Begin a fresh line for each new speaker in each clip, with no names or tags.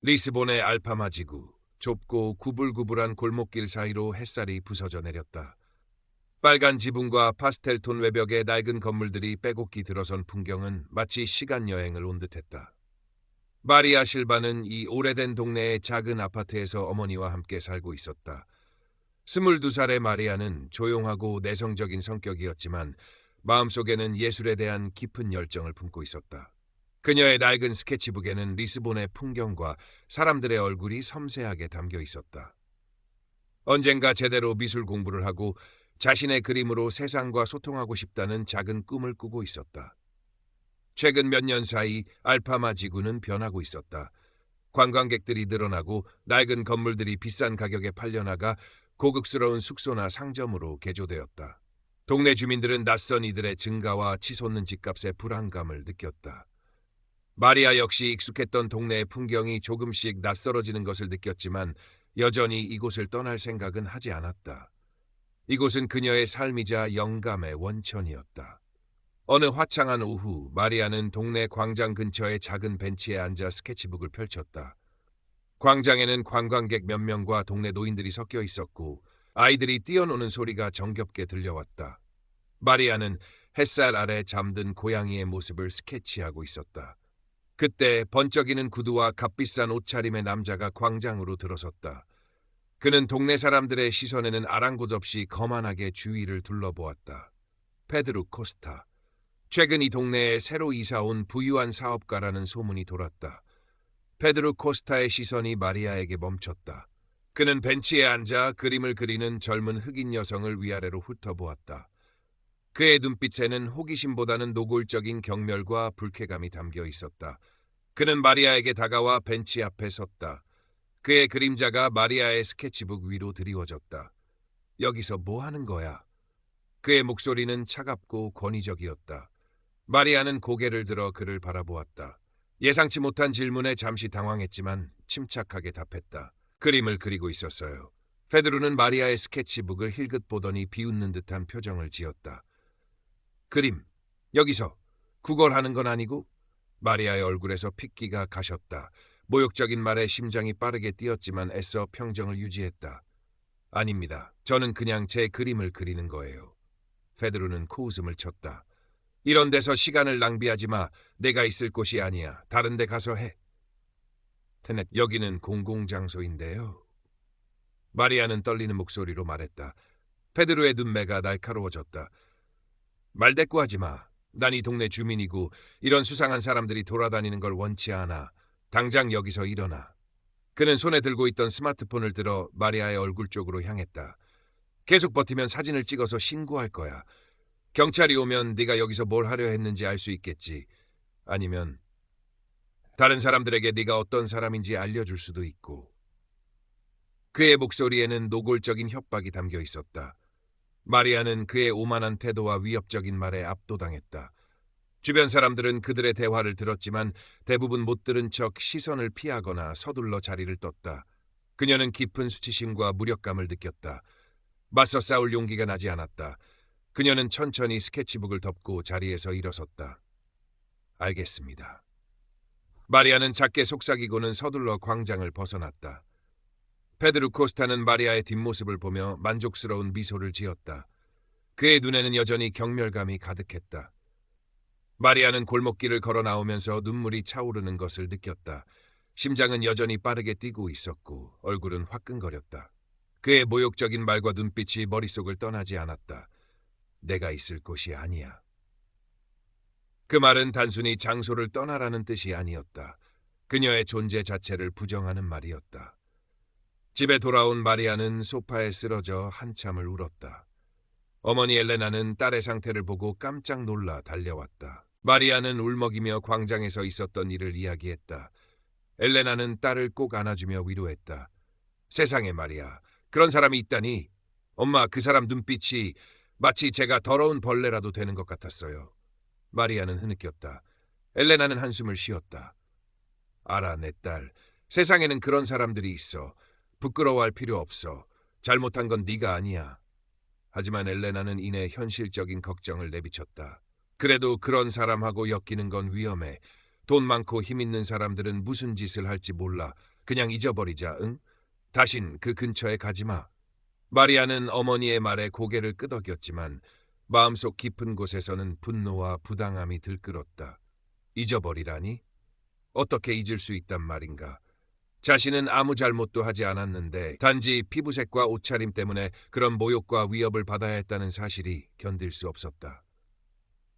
리스본의 알파마 지구, 좁고 구불구불한 골목길 사이로 햇살이 부서져 내렸다. 빨간 지붕과 파스텔톤 외벽의 낡은 건물들이 빼곡히 들어선 풍경은 마치 시간 여행을 온 듯했다. 마리아 실바는 이 오래된 동네의 작은 아파트에서 어머니와 함께 살고 있었다. 22살의 마리아는 조용하고 내성적인 성격이었지만 마음속에는 예술에 대한 깊은 열정을 품고 있었다. 그녀의 낡은 스케치북에는 리스본의 풍경과 사람들의 얼굴이 섬세하게 담겨 있었다. 언젠가 제대로 미술 공부를 하고 자신의 그림으로 세상과 소통하고 싶다는 작은 꿈을 꾸고 있었다. 최근 몇 년 사이 알파마 지구는 변하고 있었다. 관광객들이 늘어나고 낡은 건물들이 비싼 가격에 팔려나가 고급스러운 숙소나 상점으로 개조되었다. 동네 주민들은 낯선 이들의 증가와 치솟는 집값에 불안감을 느꼈다. 마리아 역시 익숙했던 동네의 풍경이 조금씩 낯설어지는 것을 느꼈지만 여전히 이곳을 떠날 생각은 하지 않았다. 이곳은 그녀의 삶이자 영감의 원천이었다. 어느 화창한 오후, 마리아는 동네 광장 근처의 작은 벤치에 앉아 스케치북을 펼쳤다. 광장에는 관광객 몇 명과 동네 노인들이 섞여 있었고 아이들이 뛰어노는 소리가 정겹게 들려왔다. 마리아는 햇살 아래 잠든 고양이의 모습을 스케치하고 있었다. 그때 번쩍이는 구두와 값비싼 옷차림의 남자가 광장으로 들어섰다. 그는 동네 사람들의 시선에는 아랑곳없이 거만하게 주위를 둘러보았다. 페드루 코스타. 최근 이 동네에 새로 이사온 부유한 사업가라는 소문이 돌았다. 페드루 코스타의 시선이 마리아에게 멈췄다. 그는 벤치에 앉아 그림을 그리는 젊은 흑인 여성을 위아래로 훑어보았다. 그의 눈빛에는 호기심보다는 노골적인 경멸과 불쾌감이 담겨 있었다. 그는 마리아에게 다가와 벤치 앞에 섰다. 그의 그림자가 마리아의 스케치북 위로 드리워졌다. 여기서 뭐 하는 거야? 그의 목소리는 차갑고 권위적이었다. 마리아는 고개를 들어 그를 바라보았다. 예상치 못한 질문에 잠시 당황했지만 침착하게 답했다. 그림을 그리고 있었어요. 페드로는 마리아의 스케치북을 힐끗 보더니 비웃는 듯한 표정을 지었다. 그림, 여기서 구걸하는 건 아니고? 마리아의 얼굴에서 핏기가 가셨다. 모욕적인 말에 심장이 빠르게 뛰었지만 애써 평정을 유지했다. 아닙니다. 저는 그냥 제 그림을 그리는 거예요. 페드로는 코웃음을 쳤다. 이런 데서 시간을 낭비하지 마. 내가 있을 곳이 아니야. 다른 데 가서 해. 테넷, 여기는 공공장소인데요. 마리아는 떨리는 목소리로 말했다. 페드로의 눈매가 날카로워졌다. 말대꾸하지 마. 난 이 동네 주민이고 이런 수상한 사람들이 돌아다니는 걸 원치 않아. 당장 여기서 일어나. 그는 손에 들고 있던 스마트폰을 들어 마리아의 얼굴 쪽으로 향했다. 계속 버티면 사진을 찍어서 신고할 거야. 경찰이 오면 네가 여기서 뭘 하려 했는지 알 수 있겠지. 아니면 다른 사람들에게 네가 어떤 사람인지 알려줄 수도 있고. 그의 목소리에는 노골적인 협박이 담겨 있었다. 마리아는 그의 오만한 태도와 위협적인 말에 압도당했다. 주변 사람들은 그들의 대화를 들었지만 대부분 못 들은 척 시선을 피하거나 서둘러 자리를 떴다. 그녀는 깊은 수치심과 무력감을 느꼈다. 맞서 싸울 용기가 나지 않았다. 그녀는 천천히 스케치북을 덮고 자리에서 일어섰다. 알겠습니다. 마리아는 작게 속삭이고는 서둘러 광장을 벗어났다. 페드루 코스타는 마리아의 뒷모습을 보며 만족스러운 미소를 지었다. 그의 눈에는 여전히 경멸감이 가득했다. 마리아는 골목길을 걸어 나오면서 눈물이 차오르는 것을 느꼈다. 심장은 여전히 빠르게 뛰고 있었고 얼굴은 화끈거렸다. 그의 모욕적인 말과 눈빛이 머릿속을 떠나지 않았다. 내가 있을 곳이 아니야. 그 말은 단순히 장소를 떠나라는 뜻이 아니었다. 그녀의 존재 자체를 부정하는 말이었다. 집에 돌아온 마리아는 소파에 쓰러져 한참을 울었다. 어머니 엘레나는 딸의 상태를 보고 깜짝 놀라 달려왔다. 마리아는 울먹이며 광장에서 있었던 일을 이야기했다. 엘레나는 딸을 꼭 안아주며 위로했다. 세상에 말이야, 그런 사람이 있다니. 엄마, 그 사람 눈빛이 마치 제가 더러운 벌레라도 되는 것 같았어요. 마리아는 흐느꼈다. 엘레나는 한숨을 쉬었다. 알아, 내 딸. 세상에는 그런 사람들이 있어. 부끄러워할 필요 없어. 잘못한 건 네가 아니야. 하지만 엘레나는 이내 현실적인 걱정을 내비쳤다. 그래도 그런 사람하고 엮이는 건 위험해. 돈 많고 힘 있는 사람들은 무슨 짓을 할지 몰라. 그냥 잊어버리자, 응? 다신 그 근처에 가지 마. 마리아는 어머니의 말에 고개를 끄덕였지만 마음속 깊은 곳에서는 분노와 부당함이 들끓었다. 잊어버리라니? 어떻게 잊을 수 있단 말인가? 자신은 아무 잘못도 하지 않았는데 단지 피부색과 옷차림 때문에 그런 모욕과 위협을 받아야 했다는 사실이 견딜 수 없었다.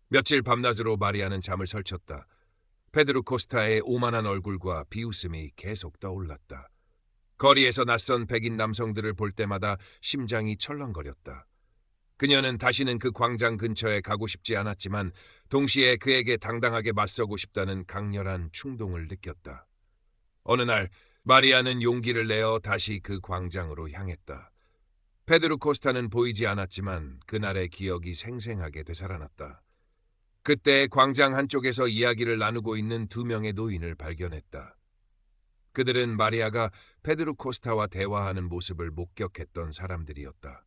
며칠 밤낮으로 마리아는 잠을 설쳤다. 페드로 코스타의 오만한 얼굴과 비웃음이 계속 떠올랐다. 거리에서 낯선 백인 남성들을 볼 때마다 심장이 철렁거렸다. 그녀는 다시는 그 광장 근처에 가고 싶지 않았지만 동시에 그에게 당당하게 맞서고 싶다는 강렬한 충동을 느꼈다. 어느 날 마리아는 용기를 내어 다시 그 광장으로 향했다. 페드로 코스타는 보이지 않았지만 그날의 기억이 생생하게 되살아났다. 그때 광장 한쪽에서 이야기를 나누고 있는 두 명의 노인을 발견했다. 그들은 마리아가 페드로 코스타와 대화하는 모습을 목격했던 사람들이었다.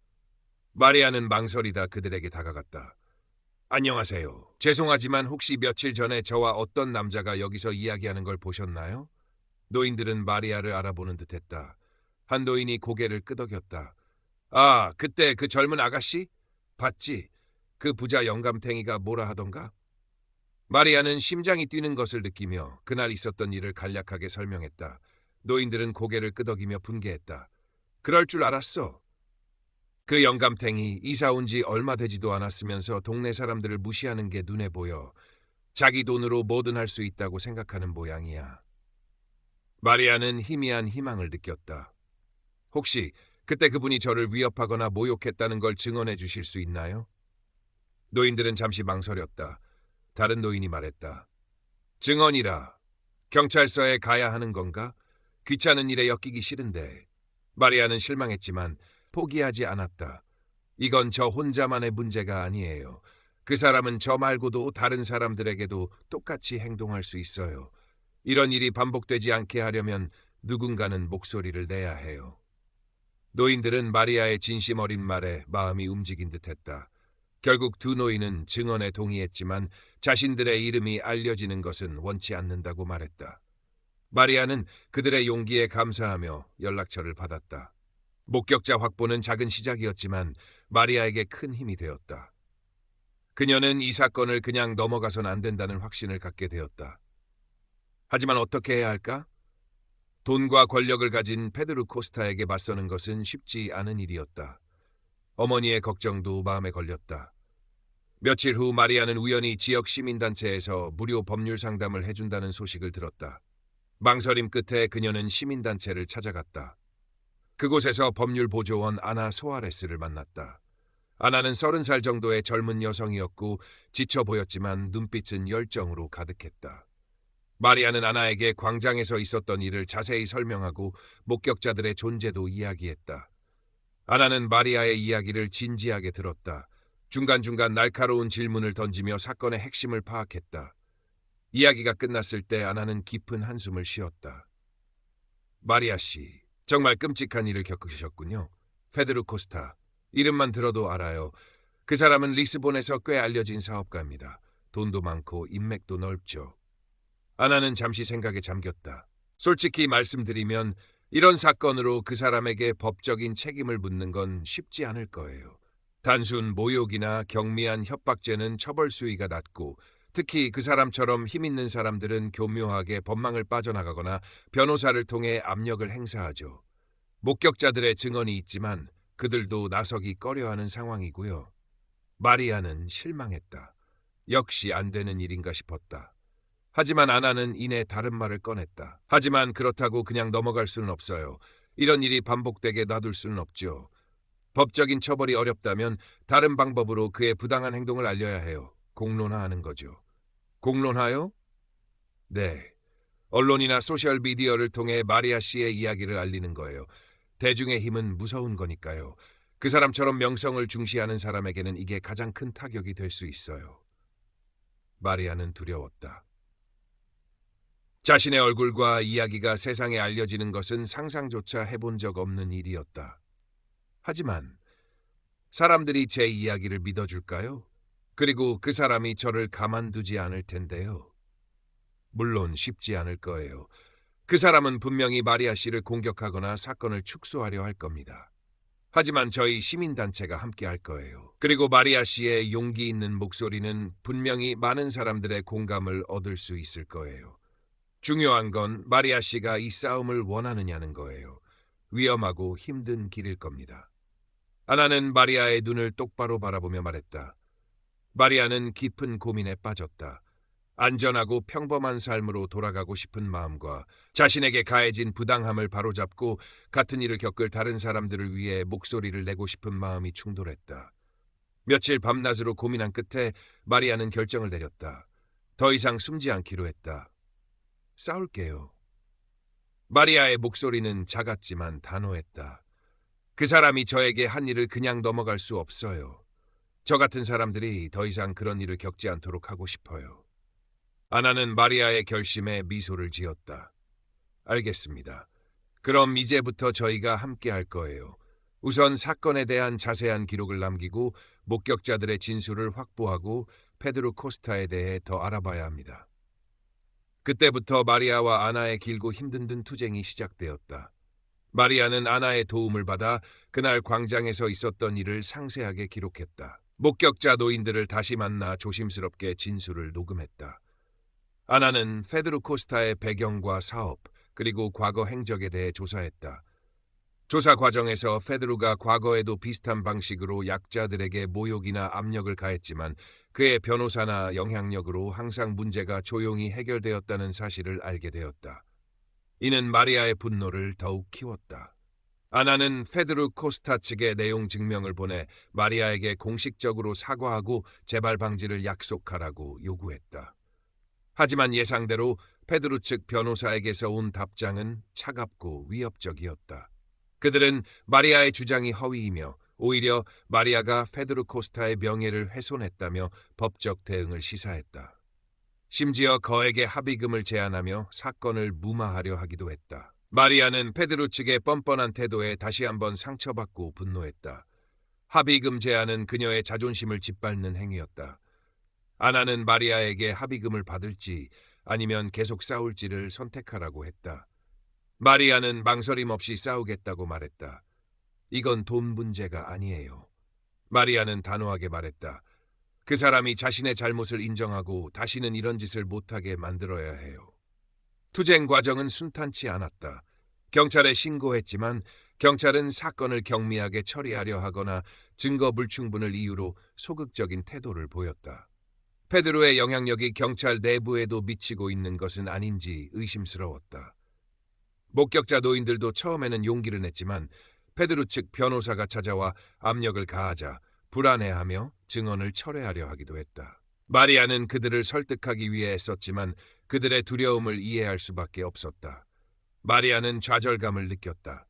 마리아는 망설이다 그들에게 다가갔다. 안녕하세요. 죄송하지만 혹시 며칠 전에 저와 어떤 남자가 여기서 이야기하는 걸 보셨나요? 노인들은 마리아를 알아보는 듯했다. 한 노인이 고개를 끄덕였다. 아, 그때 그 젊은 아가씨? 봤지? 그 부자 영감탱이가 뭐라 하던가? 마리아는 심장이 뛰는 것을 느끼며 그날 있었던 일을 간략하게 설명했다. 노인들은 고개를 끄덕이며 분개했다. 그럴 줄 알았어. 그 영감탱이 이사 온 지 얼마 되지도 않았으면서 동네 사람들을 무시하는 게 눈에 보여. 자기 돈으로 뭐든 할 수 있다고 생각하는 모양이야. 마리아는 희미한 희망을 느꼈다. 혹시 그때 그분이 저를 위협하거나 모욕했다는 걸 증언해 주실 수 있나요? 노인들은 잠시 망설였다. 다른 노인이 말했다. 증언이라. 경찰서에 가야 하는 건가? 귀찮은 일에 엮이기 싫은데. 마리아는 실망했지만 포기하지 않았다. 이건 저 혼자만의 문제가 아니에요. 그 사람은 저 말고도 다른 사람들에게도 똑같이 행동할 수 있어요. 이런 일이 반복되지 않게 하려면 누군가는 목소리를 내야 해요. 노인들은 마리아의 진심 어린 말에 마음이 움직인 듯했다. 결국 두 노인은 증언에 동의했지만 자신들의 이름이 알려지는 것은 원치 않는다고 말했다. 마리아는 그들의 용기에 감사하며 연락처를 받았다. 목격자 확보는 작은 시작이었지만 마리아에게 큰 힘이 되었다. 그녀는 이 사건을 그냥 넘어가선 안 된다는 확신을 갖게 되었다. 하지만 어떻게 해야 할까? 돈과 권력을 가진 페드로 코스타에게 맞서는 것은 쉽지 않은 일이었다. 어머니의 걱정도 마음에 걸렸다. 며칠 후 마리아는 우연히 지역 시민단체에서 무료 법률 상담을 해준다는 소식을 들었다. 망설임 끝에 그녀는 시민단체를 찾아갔다. 그곳에서 법률보조원 아나 소아레스를 만났다. 아나는 30살 정도의 젊은 여성이었고 지쳐 보였지만 눈빛은 열정으로 가득했다. 마리아는 아나에게 광장에서 있었던 일을 자세히 설명하고 목격자들의 존재도 이야기했다. 아나는 마리아의 이야기를 진지하게 들었다. 중간중간 날카로운 질문을 던지며 사건의 핵심을 파악했다. 이야기가 끝났을 때 아나는 깊은 한숨을 쉬었다. 마리아 씨, 정말 끔찍한 일을 겪으셨군요. 페드로 코스타, 이름만 들어도 알아요. 그 사람은 리스본에서 꽤 알려진 사업가입니다. 돈도 많고 인맥도 넓죠. 아나는 잠시 생각에 잠겼다. 솔직히 말씀드리면 이런 사건으로 그 사람에게 법적인 책임을 묻는 건 쉽지 않을 거예요. 단순 모욕이나 경미한 협박죄는 처벌 수위가 낮고 특히 그 사람처럼 힘 있는 사람들은 교묘하게 법망을 빠져나가거나 변호사를 통해 압력을 행사하죠. 목격자들의 증언이 있지만 그들도 나서기 꺼려하는 상황이고요. 마리아는 실망했다. 역시 안 되는 일인가 싶었다. 하지만 아나는 이내 다른 말을 꺼냈다. 하지만 그렇다고 그냥 넘어갈 수는 없어요. 이런 일이 반복되게 놔둘 수는 없죠. 법적인 처벌이 어렵다면 다른 방법으로 그의 부당한 행동을 알려야 해요. 공론화하는 거죠. 공론화요? 네. 언론이나 소셜미디어를 통해 마리아 씨의 이야기를 알리는 거예요. 대중의 힘은 무서운 거니까요. 그 사람처럼 명성을 중시하는 사람에게는 이게 가장 큰 타격이 될 수 있어요. 마리아는 두려웠다. 자신의 얼굴과 이야기가 세상에 알려지는 것은 상상조차 해본 적 없는 일이었다. 하지만 사람들이 제 이야기를 믿어줄까요? 그리고 그 사람이 저를 가만두지 않을 텐데요. 물론 쉽지 않을 거예요. 그 사람은 분명히 마리아 씨를 공격하거나 사건을 축소하려 할 겁니다. 하지만 저희 시민단체가 함께 할 거예요. 그리고 마리아 씨의 용기 있는 목소리는 분명히 많은 사람들의 공감을 얻을 수 있을 거예요. 중요한 건 마리아 씨가 이 싸움을 원하느냐는 거예요. 위험하고 힘든 길일 겁니다. 아나는 마리아의 눈을 똑바로 바라보며 말했다. 마리아는 깊은 고민에 빠졌다. 안전하고 평범한 삶으로 돌아가고 싶은 마음과 자신에게 가해진 부당함을 바로잡고 같은 일을 겪을 다른 사람들을 위해 목소리를 내고 싶은 마음이 충돌했다. 며칠 밤낮으로 고민한 끝에 마리아는 결정을 내렸다. 더 이상 숨지 않기로 했다. 싸울게요. 마리아의 목소리는 작았지만 단호했다. 그 사람이 저에게 한 일을 그냥 넘어갈 수 없어요. 저 같은 사람들이 더 이상 그런 일을 겪지 않도록 하고 싶어요. 아나는 마리아의 결심에 미소를 지었다. 알겠습니다. 그럼 이제부터 저희가 함께 할 거예요. 우선 사건에 대한 자세한 기록을 남기고 목격자들의 진술을 확보하고 페드로 코스타에 대해 더 알아봐야 합니다. 그때부터 마리아와 아나의 길고 힘든 투쟁이 시작되었다. 마리아는 아나의 도움을 받아 그날 광장에서 있었던 일을 상세하게 기록했다. 목격자 노인들을 다시 만나 조심스럽게 진술을 녹음했다. 아나는 페드로 코스타의 배경과 사업, 그리고 과거 행적에 대해 조사했다. 조사 과정에서 페드로가 과거에도 비슷한 방식으로 약자들에게 모욕이나 압력을 가했지만 그의 변호사나 영향력으로 항상 문제가 조용히 해결되었다는 사실을 알게 되었다. 이는 마리아의 분노를 더욱 키웠다. 아나는 페드로 코스타 측에 내용 증명을 보내 마리아에게 공식적으로 사과하고 재발 방지를 약속하라고 요구했다. 하지만 예상대로 페드로 측 변호사에게서 온 답장은 차갑고 위협적이었다. 그들은 마리아의 주장이 허위이며 오히려 마리아가 페드로 코스타의 명예를 훼손했다며 법적 대응을 시사했다. 심지어 거액의 합의금을 제안하며 사건을 무마하려 하기도 했다. 마리아는 페드로 측의 뻔뻔한 태도에 다시 한번 상처받고 분노했다. 합의금 제안은 그녀의 자존심을 짓밟는 행위였다. 아나는 마리아에게 합의금을 받을지 아니면 계속 싸울지를 선택하라고 했다. 마리아는 망설임 없이 싸우겠다고 말했다. 이건 돈 문제가 아니에요. 마리아는 단호하게 말했다. 그 사람이 자신의 잘못을 인정하고 다시는 이런 짓을 못하게 만들어야 해요. 투쟁 과정은 순탄치 않았다. 경찰에 신고했지만 경찰은 사건을 경미하게 처리하려 하거나 증거 불충분을 이유로 소극적인 태도를 보였다. 페드로의 영향력이 경찰 내부에도 미치고 있는 것은 아닌지 의심스러웠다. 목격자 노인들도 처음에는 용기를 냈지만 페드로 측 변호사가 찾아와 압력을 가하자 불안해하며 증언을 철회하려 하기도 했다. 마리아는 그들을 설득하기 위해 애썼지만 그들의 두려움을 이해할 수밖에 없었다. 마리아는 좌절감을 느꼈다.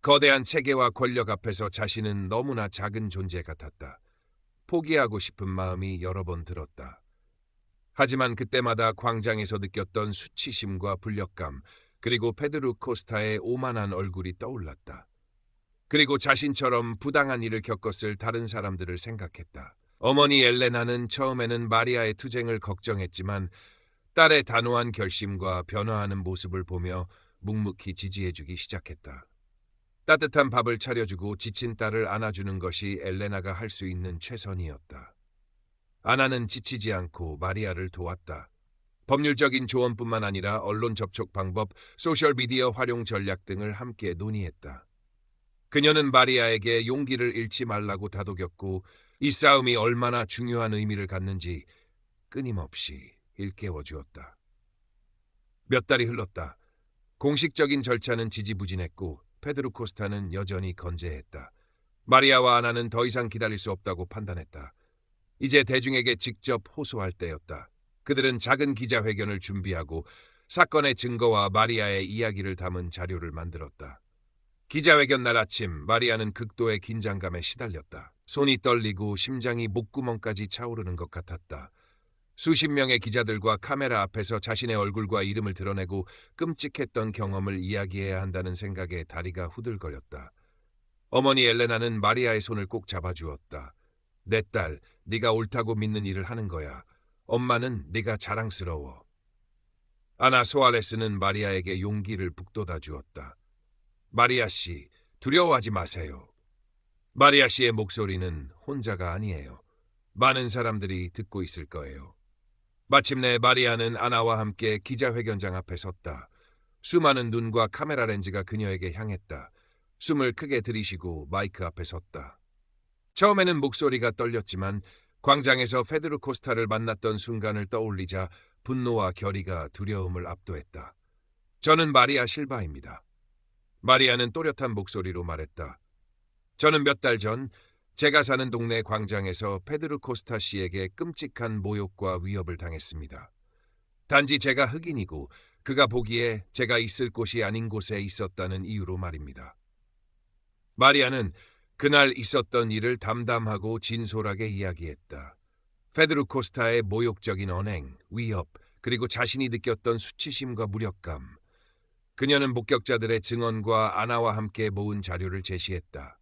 거대한 체계와 권력 앞에서 자신은 너무나 작은 존재 같았다. 포기하고 싶은 마음이 여러 번 들었다. 하지만 그때마다 광장에서 느꼈던 수치심과 불력감, 그리고 페드로 코스타의 오만한 얼굴이 떠올랐다. 그리고 자신처럼 부당한 일을 겪었을 다른 사람들을 생각했다. 어머니 엘레나는 처음에는 마리아의 투쟁을 걱정했지만 딸의 단호한 결심과 변화하는 모습을 보며 묵묵히 지지해주기 시작했다. 따뜻한 밥을 차려주고 지친 딸을 안아주는 것이 엘레나가 할 수 있는 최선이었다. 아나는 지치지 않고 마리아를 도왔다. 법률적인 조언뿐만 아니라 언론 접촉 방법, 소셜미디어 활용 전략 등을 함께 논의했다. 그녀는 마리아에게 용기를 잃지 말라고 다독였고 이 싸움이 얼마나 중요한 의미를 갖는지 끊임없이 일깨워 주었다. 몇 달이 흘렀다. 공식적인 절차는 지지부진했고 페드로 코스타는 여전히 건재했다. 마리아와 아나는 더 이상 기다릴 수 없다고 판단했다. 이제 대중에게 직접 호소할 때였다. 그들은 작은 기자회견을 준비하고 사건의 증거와 마리아의 이야기를 담은 자료를 만들었다. 기자회견 날 아침 마리아는 극도의 긴장감에 시달렸다. 손이 떨리고 심장이 목구멍까지 차오르는 것 같았다. 수십 명의 기자들과 카메라 앞에서 자신의 얼굴과 이름을 드러내고 끔찍했던 경험을 이야기해야 한다는 생각에 다리가 후들거렸다. 어머니 엘레나는 마리아의 손을 꼭 잡아주었다. 내 딸, 네가 옳다고 믿는 일을 하는 거야. 엄마는 네가 자랑스러워. 아나 소아레스는 마리아에게 용기를 북돋아 주었다. 마리아 씨, 두려워하지 마세요. 마리아 씨의 목소리는 혼자가 아니에요. 많은 사람들이 듣고 있을 거예요. 마침내 마리아는 아나와 함께 기자회견장 앞에 섰다. 수많은 눈과 카메라 렌즈가 그녀에게 향했다. 숨을 크게 들이쉬고 마이크 앞에 섰다. 처음에는 목소리가 떨렸지만 광장에서 페드로 코스타를 만났던 순간을 떠올리자 분노와 결의가 두려움을 압도했다. 저는 마리아 실바입니다. 마리아는 또렷한 목소리로 말했다. 저는 몇 달 전 제가 사는 동네 광장에서 페드로 코스타 씨에게 끔찍한 모욕과 위협을 당했습니다. 단지 제가 흑인이고 그가 보기에 제가 있을 곳이 아닌 곳에 있었다는 이유로 말입니다. 마리아는 그날 있었던 일을 담담하고 진솔하게 이야기했다. 페드로 코스타의 모욕적인 언행, 위협, 그리고 자신이 느꼈던 수치심과 무력감. 그녀는 목격자들의 증언과 아나와 함께 모은 자료를 제시했다.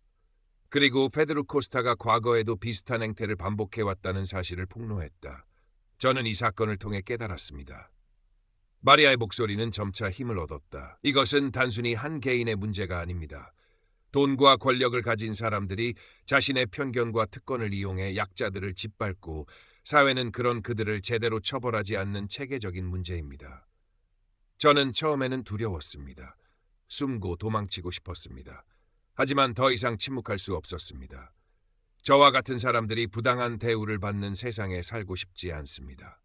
그리고 페드로 코스타가 과거에도 비슷한 행태를 반복해왔다는 사실을 폭로했다. 저는 이 사건을 통해 깨달았습니다. 마리아의 목소리는 점차 힘을 얻었다. 이것은 단순히 한 개인의 문제가 아닙니다. 돈과 권력을 가진 사람들이 자신의 편견과 특권을 이용해 약자들을 짓밟고 사회는 그들을 제대로 처벌하지 않는 체계적인 문제입니다. 저는 처음에는 두려웠습니다. 숨고 도망치고 싶었습니다. 하지만 더 이상 침묵할 수 없었습니다. 저와 같은 사람들이 부당한 대우를 받는 세상에 살고 싶지 않습니다.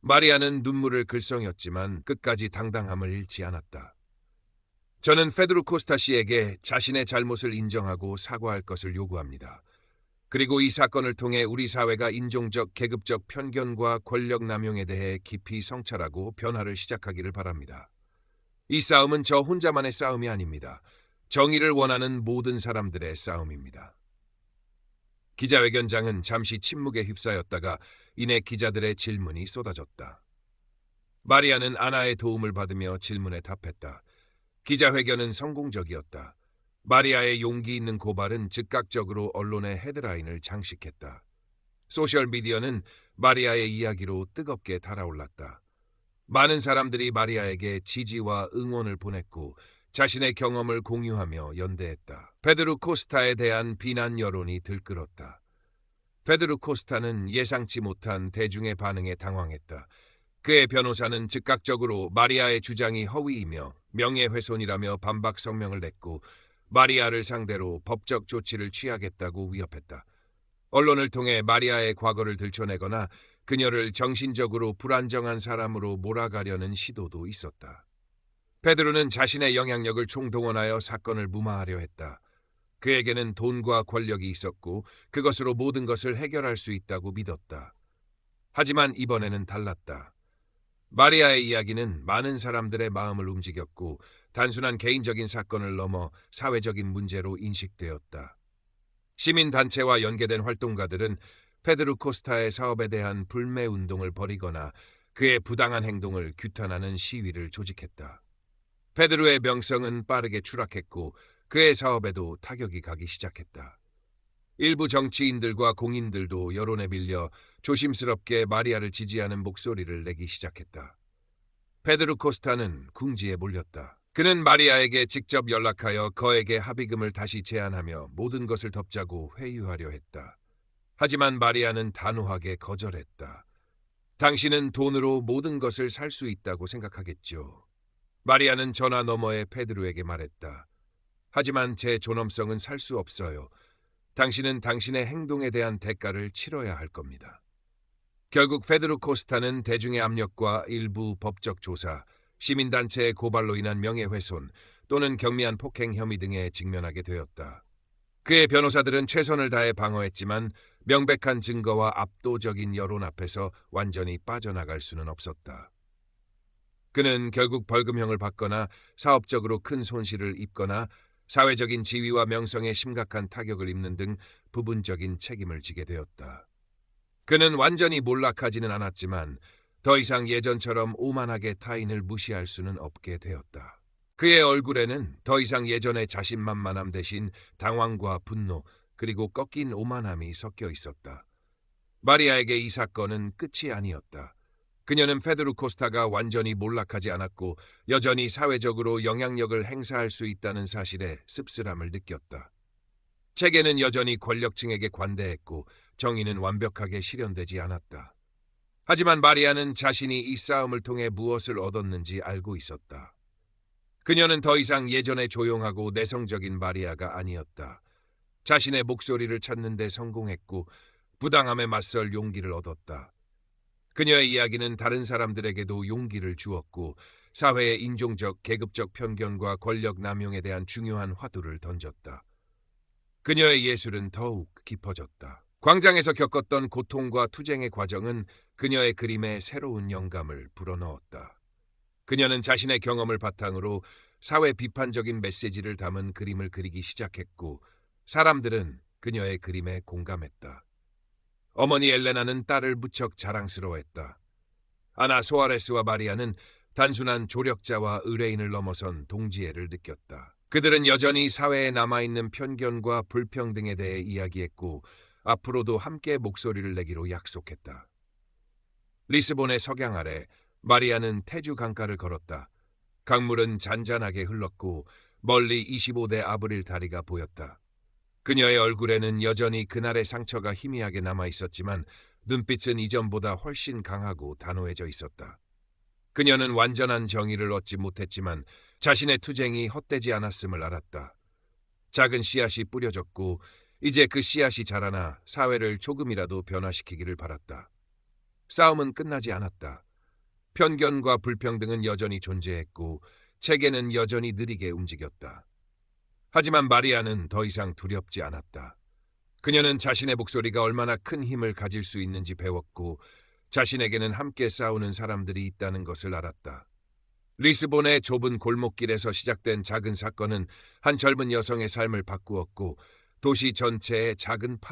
마리아는 눈물을 글썽였지만 끝까지 당당함을 잃지 않았다. 저는 페드로 코스타 씨에게 자신의 잘못을 인정하고 사과할 것을 요구합니다. 그리고 이 사건을 통해 우리 사회가 인종적, 계급적 편견과 권력 남용에 대해 깊이 성찰하고 변화를 시작하기를 바랍니다. 이 싸움은 저 혼자만의 싸움이 아닙니다. 정의를 원하는 모든 사람들의 싸움입니다. 기자회견장은 잠시 침묵에 휩싸였다가 이내 기자들의 질문이 쏟아졌다. 마리아는 아나의 도움을 받으며 질문에 답했다. 기자회견은 성공적이었다. 마리아의 용기 있는 고발은 즉각적으로 언론의 헤드라인을 장식했다. 소셜미디어는 마리아의 이야기로 뜨겁게 달아올랐다. 많은 사람들이 마리아에게 지지와 응원을 보냈고 자신의 경험을 공유하며 연대했다. 페드로 코스타에 대한 비난 여론이 들끓었다. 페드로 코스타는 예상치 못한 대중의 반응에 당황했다. 그의 변호사는 즉각적으로 마리아의 주장이 허위이며 명예훼손이라며 반박 성명을 냈고 마리아를 상대로 법적 조치를 취하겠다고 위협했다. 언론을 통해 마리아의 과거를 들춰내거나 그녀를 정신적으로 불안정한 사람으로 몰아가려는 시도도 있었다. 페드로는 자신의 영향력을 총동원하여 사건을 무마하려 했다. 그에게는 돈과 권력이 있었고 그것으로 모든 것을 해결할 수 있다고 믿었다. 하지만 이번에는 달랐다. 마리아의 이야기는 많은 사람들의 마음을 움직였고 단순한 개인적인 사건을 넘어 사회적인 문제로 인식되었다. 시민단체와 연계된 활동가들은 페드로 코스타의 사업에 대한 불매운동을 벌이거나 그의 부당한 행동을 규탄하는 시위를 조직했다. 페드로의 명성은 빠르게 추락했고 그의 사업에도 타격이 가기 시작했다. 일부 정치인들과 공인들도 여론에 밀려 조심스럽게 마리아를 지지하는 목소리를 내기 시작했다. 페드로 코스타는 궁지에 몰렸다. 그는 마리아에게 직접 연락하여 거액의 합의금을 다시 제안하며 모든 것을 덮자고 회유하려 했다. 하지만 마리아는 단호하게 거절했다. 당신은 돈으로 모든 것을 살 수 있다고 생각하겠죠. 마리아는 전화 너머에 페드로에게 말했다. 하지만 제 존엄성은 살 수 없어요. 당신은 당신의 행동에 대한 대가를 치러야 할 겁니다. 결국 페드로 코스타는 대중의 압력과 일부 법적 조사, 시민단체의 고발로 인한 명예훼손 또는 경미한 폭행 혐의 등에 직면하게 되었다. 그의 변호사들은 최선을 다해 방어했지만 명백한 증거와 압도적인 여론 앞에서 완전히 빠져나갈 수는 없었다. 그는 결국 벌금형을 받거나 사업적으로 큰 손실을 입거나 사회적인 지위와 명성에 심각한 타격을 입는 등 부분적인 책임을 지게 되었다. 그는 완전히 몰락하지는 않았지만 더 이상 예전처럼 오만하게 타인을 무시할 수는 없게 되었다. 그의 얼굴에는 더 이상 예전의 자신만만함 대신 당황과 분노 그리고 꺾인 오만함이 섞여 있었다. 마리아에게 이 사건은 끝이 아니었다. 그녀는 페드루 코스타가 완전히 몰락하지 않았고 여전히 사회적으로 영향력을 행사할 수 있다는 사실에 씁쓸함을 느꼈다. 체계는 여전히 권력층에게 관대했고 정의는 완벽하게 실현되지 않았다. 하지만 마리아는 자신이 이 싸움을 통해 무엇을 얻었는지 알고 있었다. 그녀는 더 이상 예전의 조용하고 내성적인 마리아가 아니었다. 자신의 목소리를 찾는 데 성공했고 부당함에 맞설 용기를 얻었다. 그녀의 이야기는 다른 사람들에게도 용기를 주었고 사회의 인종적, 계급적 편견과 권력 남용에 대한 중요한 화두를 던졌다. 그녀의 예술은 더욱 깊어졌다. 광장에서 겪었던 고통과 투쟁의 과정은 그녀의 그림에 새로운 영감을 불어넣었다. 그녀는 자신의 경험을 바탕으로 사회 비판적인 메시지를 담은 그림을 그리기 시작했고 사람들은 그녀의 그림에 공감했다. 어머니 엘레나는 딸을 무척 자랑스러워했다. 아나 소아레스와 마리아는 단순한 조력자와 의뢰인을 넘어선 동지애를 느꼈다. 그들은 여전히 사회에 남아있는 편견과 불평등에 대해 이야기했고 앞으로도 함께 목소리를 내기로 약속했다. 리스본의 석양 아래 마리아는 테주 강가를 걸었다. 강물은 잔잔하게 흘렀고 멀리 25대 아브릴 다리가 보였다. 그녀의 얼굴에는 여전히 그날의 상처가 희미하게 남아있었지만 눈빛은 이전보다 훨씬 강하고 단호해져 있었다. 그녀는 완전한 정의를 얻지 못했지만 자신의 투쟁이 헛되지 않았음을 알았다. 작은 씨앗이 뿌려졌고 이제 그 씨앗이 자라나 사회를 조금이라도 변화시키기를 바랐다. 싸움은 끝나지 않았다. 편견과 불평등은 여전히 존재했고 체계는 여전히 느리게 움직였다. 하지만 마리아는 더 이상 두렵지 않았다. 그녀는 자신의 목소리가 얼마나 큰 힘을 가질 수 있는지 배웠고 자신에게는 함께 싸우는 사람들이 있다는 것을 알았다. 리스본의 좁은 골목길에서 시작된 작은 사건은 한 젊은 여성의 삶을 바꾸었고 도시 전체에 작은